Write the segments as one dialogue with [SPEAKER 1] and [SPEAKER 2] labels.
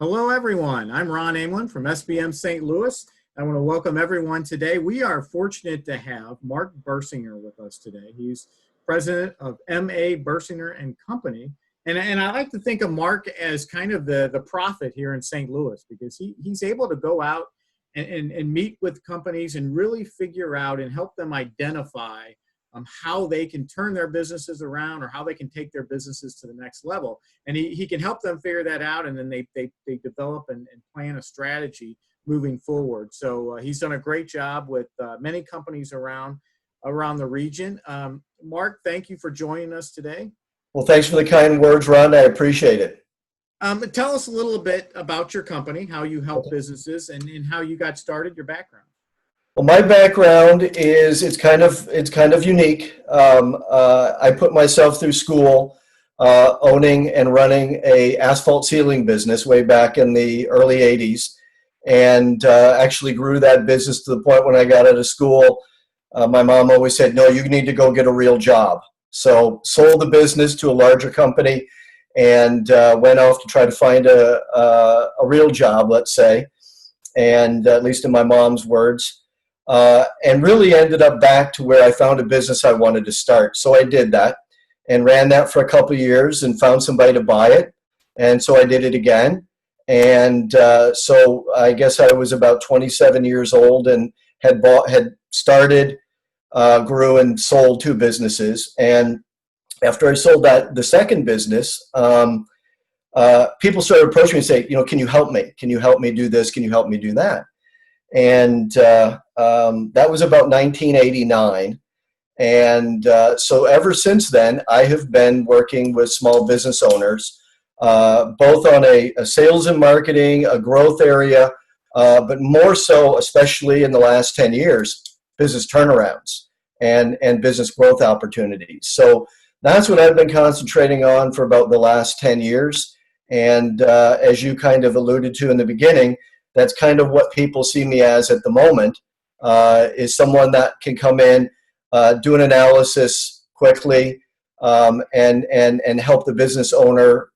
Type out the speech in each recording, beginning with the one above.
[SPEAKER 1] Hello, everyone. I'm Ron Ameln from SBM St. Louis. I want to welcome everyone today. We are fortunate to have Mark Birsinger with us today. He's president of MA Birsinger and Company. And I like to think of Mark as kind of the prophet here in St. Louis because he's able to go out and meet with companies and really figure out and help them identify how they can turn their businesses around or how they can take their businesses to the next level. And he can help them figure that out, and then they develop and plan a strategy moving forward. So he's done a great job with many companies around the region. Mark, thank you for joining us today.
[SPEAKER 2] Well, thanks for the kind words, Ron. I appreciate it.
[SPEAKER 1] Tell us a little bit about your company, how you help businesses, and how you got started, your background.
[SPEAKER 2] Well, my background is it's kind of unique. I put myself through school owning and running a asphalt ceiling business way back in the early '80s, and actually grew that business to the point when I got out of school. My mom always said, "No, you need to go get a real job." So sold the business to a larger company and went off to try to find a real job, let's say, and at least in my mom's words. And really ended up back to where I found a business I wanted to start. So I did that and ran that for a couple of years and found somebody to buy it. And so I did it again. And so I guess I was about 27 years old and had started, grew and sold two businesses. And after I sold the second business, people started approaching me and say, can you help me? Can you help me do this? Can you help me do that? And that was about 1989. And so ever since then, I have been working with small business owners, both on a sales and marketing, a growth area, but more so, especially in the last 10 years, business turnarounds and business growth opportunities. So that's what I've been concentrating on for about the last 10 years. And as you kind of alluded to in the beginning, that's kind of what people see me as at the moment, is someone that can come in, do an analysis quickly, and help the business owner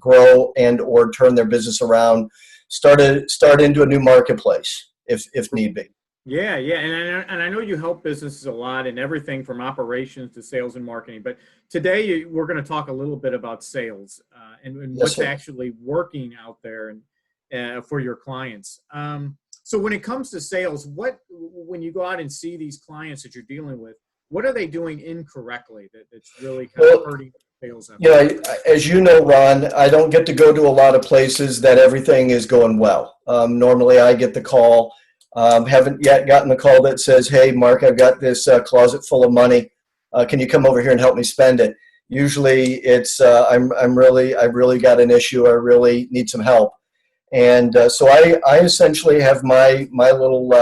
[SPEAKER 2] grow and or turn their business around, start into a new marketplace if need be.
[SPEAKER 1] Yeah, and I know you help businesses a lot in everything from operations to sales and marketing. But today we're going to talk a little bit about sales and what's actually working out there and for your clients. So when it comes to sales, when you go out and see these clients that you're dealing with, what are they doing incorrectly that's really kind of hurting sales?
[SPEAKER 2] As you know, Ron, I don't get to go to a lot of places that everything is going well. Normally I get the call. Haven't yet gotten the call that says, "Hey, Mark, I've got this closet full of money. Can you come over here and help me spend it?" Usually it's I've really got an issue. I really need some help. And so I essentially have my little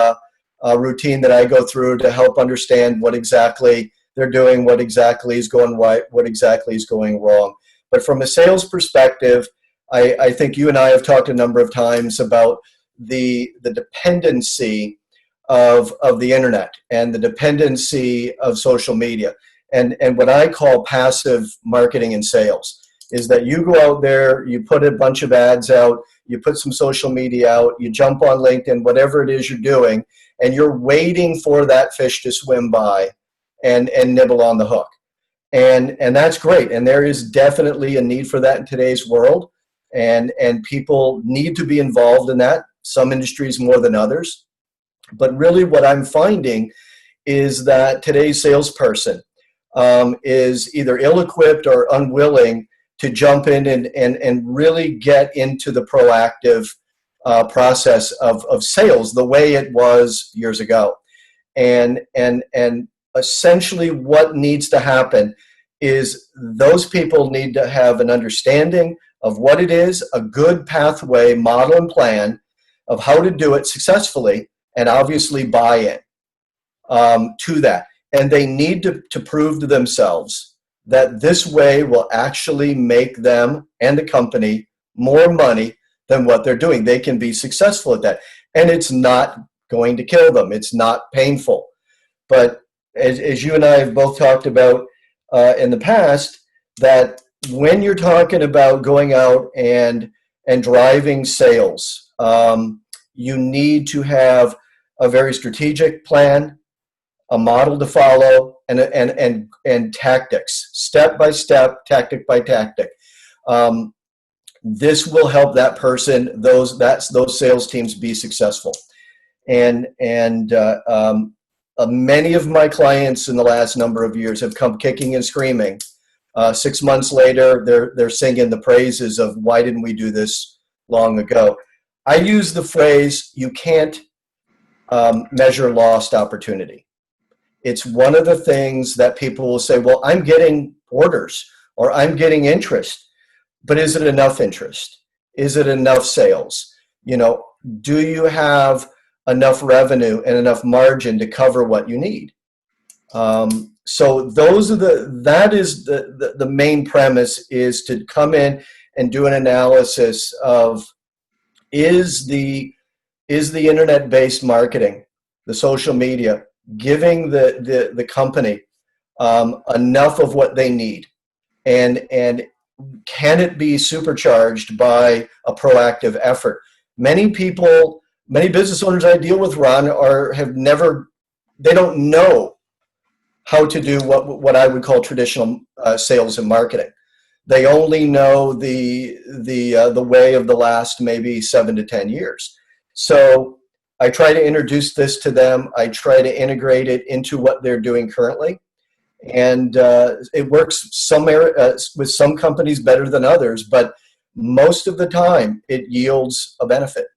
[SPEAKER 2] routine that I go through to help understand what exactly they're doing, what exactly is going right, what exactly is going wrong. But from a sales perspective, I think you and I have talked a number of times about the dependency of the internet and the dependency of social media and what I call passive marketing and sales. Is that you go out there, you put a bunch of ads out, you put some social media out, you jump on LinkedIn, whatever it is you're doing, and you're waiting for that fish to swim by and nibble on the hook. And that's great. And there is definitely a need for that in today's world. And people need to be involved in that, some industries more than others. But really what I'm finding is that today's salesperson is either ill-equipped or unwilling to jump in and really get into the proactive process of sales the way it was years ago. And essentially what needs to happen is those people need to have an understanding of what it is, a good pathway, model, and plan of how to do it successfully, and obviously buy in to that. And they need to prove to themselves that this way will actually make them and the company more money than what they're doing. They can be successful at that. And it's not going to kill them. It's not painful. But as you and I have both talked about in the past, that when you're talking about going out and and driving sales, you need to have a very strategic plan, a model to follow, and tactics, step by step, tactic by tactic. This will help that person, those sales teams, be successful. And many of my clients in the last number of years have come kicking and screaming. 6 months later, they're singing the praises of, why didn't we do this long ago? I use the phrase, you can't measure lost opportunity. It's one of the things that people will say, well, I'm getting orders or I'm getting interest, but is it enough interest? Is it enough sales? Do you have enough revenue and enough margin to cover what you need? So that is the main premise, is to come in and do an analysis of, is the internet-based marketing, the social media, giving the company enough of what they need, and can it be supercharged by a proactive effort? Many business owners I deal with, Ron, they don't know how to do what I would call traditional sales and marketing. They only know the way of the last maybe 7 to 10 years. So I try to introduce this to them. I try to integrate it into what they're doing currently. And it works with some companies better than others, but most of the time it yields a benefit.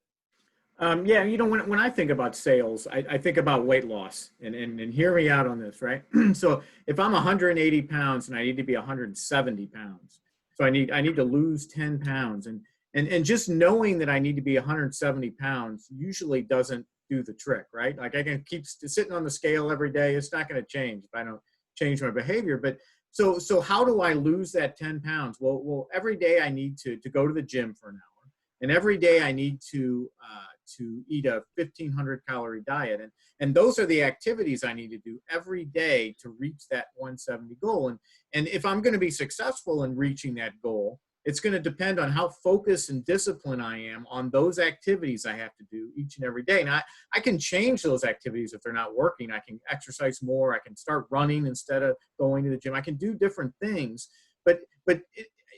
[SPEAKER 1] Yeah, when I think about sales, I think about weight loss, and hear me out on this, right? So if I'm 180 pounds and I need to be 170 pounds, so I need to lose 10 pounds, and just knowing that I need to be 170 pounds usually doesn't do the trick, right? Like, I can keep sitting on the scale every day. It's not going to change if I don't change my behavior. But so how do I lose that 10 pounds? Well, every day I need to go to the gym for an hour, and every day I need to eat a 1,500 calorie diet, and those are the activities I need to do every day to reach that 170 goal. And if I'm going to be successful in reaching that goal, it's going to depend on how focused and disciplined I am on those activities I have to do each and every day. And I can change those activities if they're not working. I can exercise more. I can start running instead of going to the gym. I can do different things. But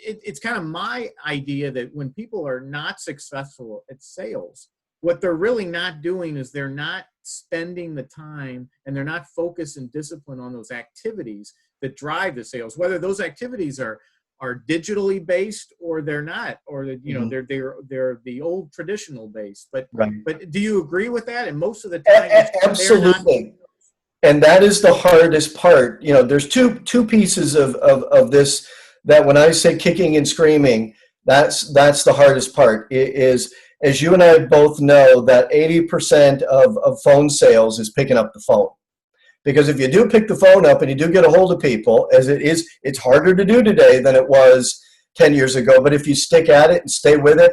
[SPEAKER 1] it's kind of my idea that when people are not successful at sales, what they're really not doing is they're not spending the time, and they're not focused and disciplined on those activities that drive the sales, whether those activities are digitally based or they're not, or they're the old traditional based. But
[SPEAKER 2] Right.
[SPEAKER 1] But do you agree with that? And most of the time,
[SPEAKER 2] absolutely. And that is the hardest part. There's two pieces of this, that when I say kicking and screaming, that's the hardest part. It is, as you and I both know, that 80% of phone sales is picking up the phone. Because if you do pick the phone up and you do get a hold of people, as it's harder to do today than it was 10 years ago. But if you stick at it and stay with it,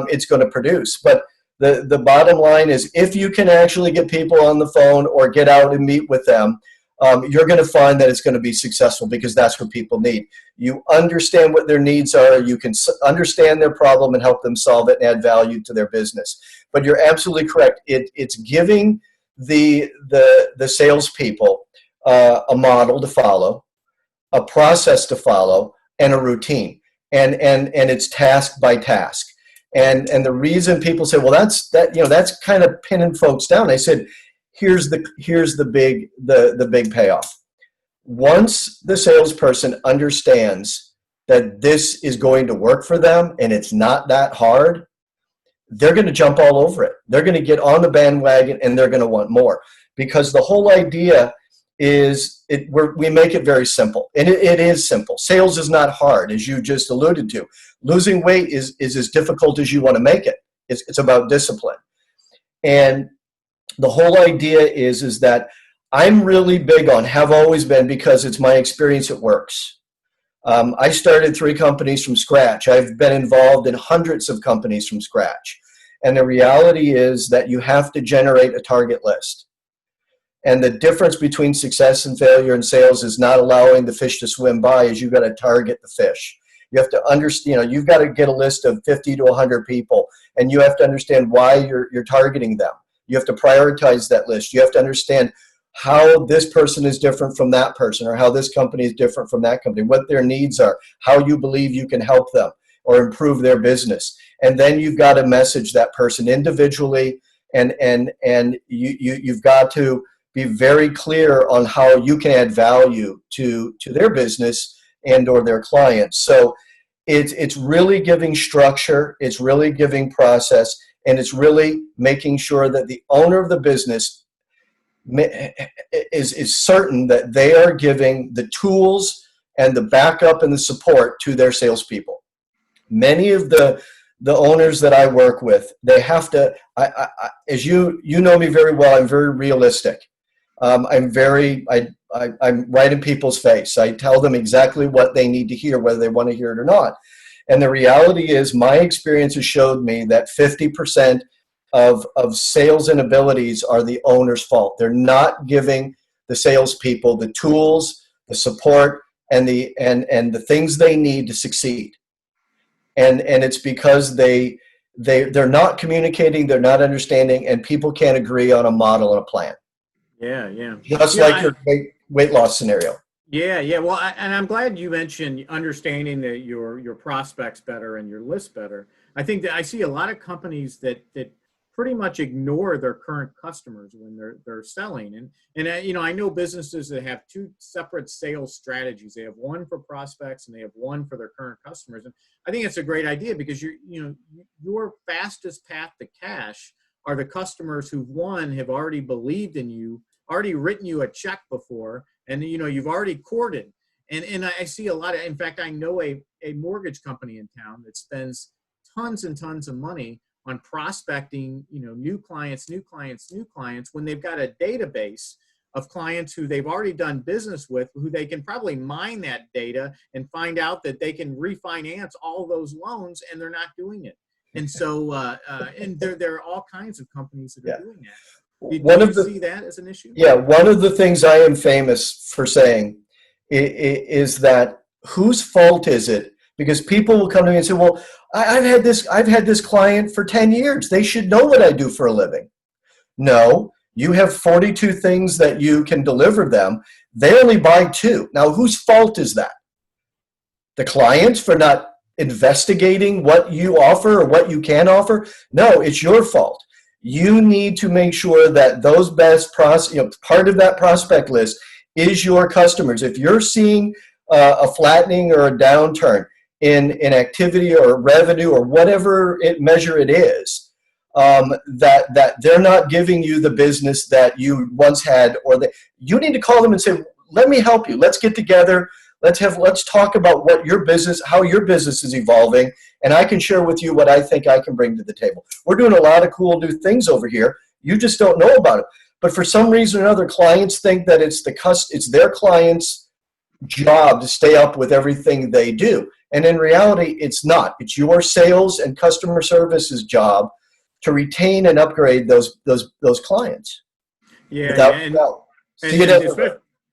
[SPEAKER 2] it's going to produce. But the bottom line is, if you can actually get people on the phone or get out and meet with them, you're going to find that it's going to be successful, because that's what people need. You understand what their needs are. You can understand their problem and help them solve it and add value to their business. But you're absolutely correct. It's giving the salespeople a model to follow, a process to follow, and a routine, and it's task by task. And the reason people say, well, that's kind of pinning folks down. I said, here's the big payoff. Once the salesperson understands that this is going to work for them and it's not that hard, they're going to jump all over it. They're going to get on the bandwagon, and they're going to want more, because the whole idea is we make it very simple, and it is simple. Sales is not hard, as you just alluded to. Losing weight is as difficult as you want to make it. It's about discipline. And the whole idea is that I'm really big on, have always been, because it's my experience, it works. I started 3 companies from scratch. I've been involved in hundreds of companies from scratch. And the reality is that you have to generate a target list. And the difference between success and failure in sales is not allowing the fish to swim by, is you've got to target the fish. You have to understand, you've got to get a list of 50 to 100 people, and you have to understand why you're targeting them. You have to prioritize that list. You have to understand how this person is different from that person, or how this company is different from that company, what their needs are, how you believe you can help them or improve their business. And then you've got to message that person individually, and you've got to be very clear on how you can add value to their business and or their clients. So it's really giving structure, it's really giving process, and it's really making sure that the owner of the business is certain that they are giving the tools and the backup and the support to their salespeople. Many of the owners that I work with, they have to, as you know me very well, I'm very realistic. I'm right in people's face. I tell them exactly what they need to hear, whether they want to hear it or not. And the reality is, my experience has showed me that 50% of sales inabilities are the owner's fault. They're not giving the salespeople the tools, the support, and the things they need to succeed. And it's because they're not communicating, they're not understanding, and people can't agree on a model and a plan.
[SPEAKER 1] Yeah.
[SPEAKER 2] Just like your weight loss scenario.
[SPEAKER 1] Yeah. Well, and I'm glad you mentioned understanding that your prospects better and your list better. I think that I see a lot of companies that pretty much ignore their current customers when they're selling. And I know businesses that have two separate sales strategies. They have one for prospects and they have one for their current customers. And I think it's a great idea, because your fastest path to cash are the customers who, one, have already believed in you, already written you a check before, and you've already courted. And I see a lot of, in fact, I know a mortgage company in town that spends tons and tons of money on prospecting, new clients, when they've got a database of clients who they've already done business with, who they can probably mine that data and find out that they can refinance all those loans, and they're not doing it. And so, and there are all kinds of companies that are doing that. Do you see that as an issue?
[SPEAKER 2] Yeah, one of the things I am famous for saying is that whose fault is it? Because people will come to me and say, well, I've had this client for 10 years. They should know what I do for a living. No, you have 42 things that you can deliver them. They only buy 2. Now, whose fault is that? The clients for not investigating what you offer or what you can offer? No, it's your fault. You need to make sure that those best part of that prospect list is your customers. If you're seeing a flattening or a downturn in activity or revenue or whatever measure it is, that they're not giving you the business that you once had, you need to call them and say, let me help you. Let's get together. Let's talk about how your business is evolving, and I can share with you what I think I can bring to the table. We're doing a lot of cool new things over here. You just don't know about it. But for some reason or another, clients think that it's their client's job to stay up with everything they do. And in reality, it's not. It's your sales and customer service's job to retain and upgrade those clients.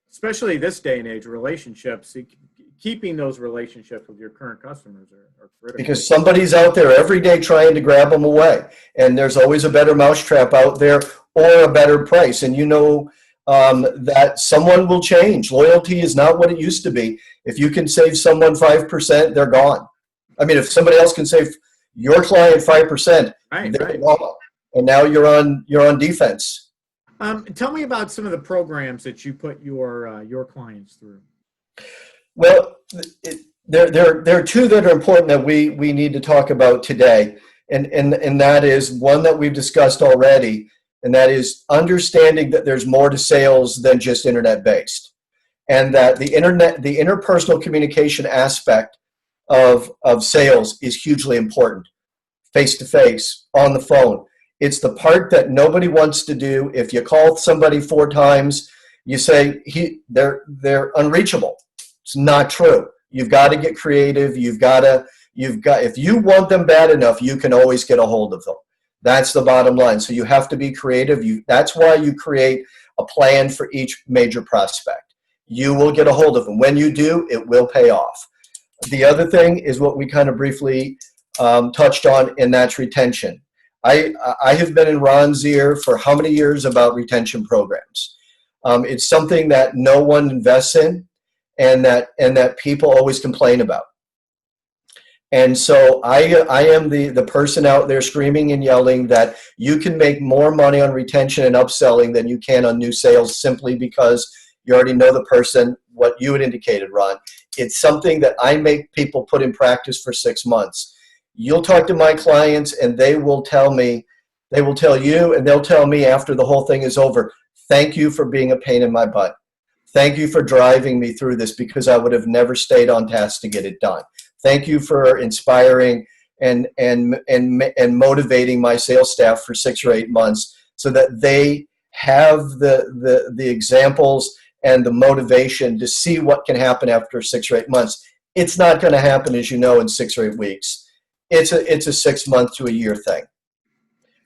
[SPEAKER 1] Especially this day and age, relationships, keeping those relationships with your current customers are critical.
[SPEAKER 2] Because somebody's out there every day trying to grab them away. And there's always a better mousetrap out there or a better price. And that someone will change. Loyalty is not what it used to be. If you can save someone 5%, they're gone. I mean, if somebody else can save your client 5%, they're gone. And now you're on defense.
[SPEAKER 1] Tell me about some of the programs that you put your clients through.
[SPEAKER 2] Well, there are 2 that are important that we need to talk about today, and that is one that we've discussed already, and that is understanding that there's more to sales than just internet-based, and that the interpersonal communication aspect of sales is hugely important, face-to-face, on the phone. It's the part that nobody wants to do. If you call somebody 4 times, you say they're unreachable. It's not true. You've got to get creative. If you want them bad enough, you can always get a hold of them. That's the bottom line. So you have to be creative. That's why you create a plan for each major prospect. You will get a hold of them. When you do, it will pay off. The other thing is what we kind of briefly touched on, and that's retention. I have been in Ron's ear for how many years about retention programs. It's something that no one invests in, and that people always complain about. And so I am the person out there screaming and yelling that you can make more money on retention and upselling than you can on new sales, simply because you already know the person, what you had indicated, Ron. It's something that I make people put in practice for 6 months. You'll talk to my clients and they will tell you, and they'll tell me after the whole thing is over, thank you for being a pain in my butt. Thank you for driving me through this, because I would have never stayed on task to get it done. Thank you for inspiring and motivating my sales staff for 6 or 8 months, so that they have the examples and the motivation to see what can happen after 6 or 8 months. It's not going to happen, as you know, in 6 or 8 weeks. It's a 6 month to a year thing.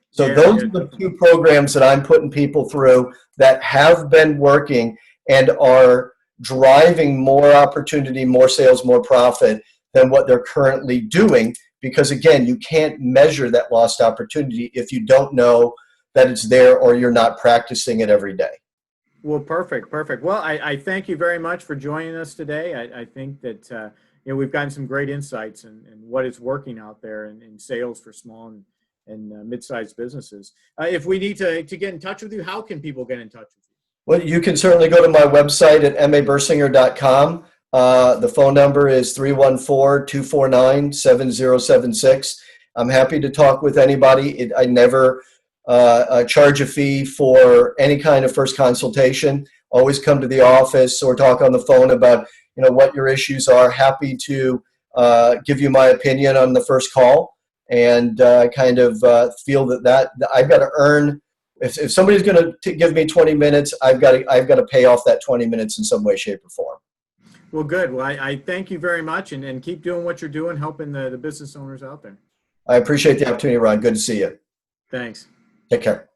[SPEAKER 2] So those are the 2 programs that I'm putting people through that have been working and are driving more opportunity, more sales, more profit than what they're currently doing. Because again, you can't measure that lost opportunity if you don't know that it's there, or you're not practicing it every day.
[SPEAKER 1] Well, perfect. Well, I thank you very much for joining us today. I think that we've gotten some great insights in what is working out there in sales for small and mid-sized businesses. If we need to get in touch with you, how can people get in touch with you?
[SPEAKER 2] Well, you can certainly go to my website at mabirsinger.com. The phone number is 314-249-7076. I'm happy to talk with anybody. I never charge a fee for any kind of first consultation. Always come to the office or talk on the phone about what your issues are. Happy to give you my opinion on the first call, and kind of feel that I've got to earn. If somebody's going to give me 20 minutes, I've got to pay off that 20 minutes in some way, shape, or form.
[SPEAKER 1] Well, good. Well, I thank you very much, and keep doing what you're doing, helping the business owners out there.
[SPEAKER 2] I appreciate the opportunity, Ron. Good to see you.
[SPEAKER 1] Thanks.
[SPEAKER 2] Take care.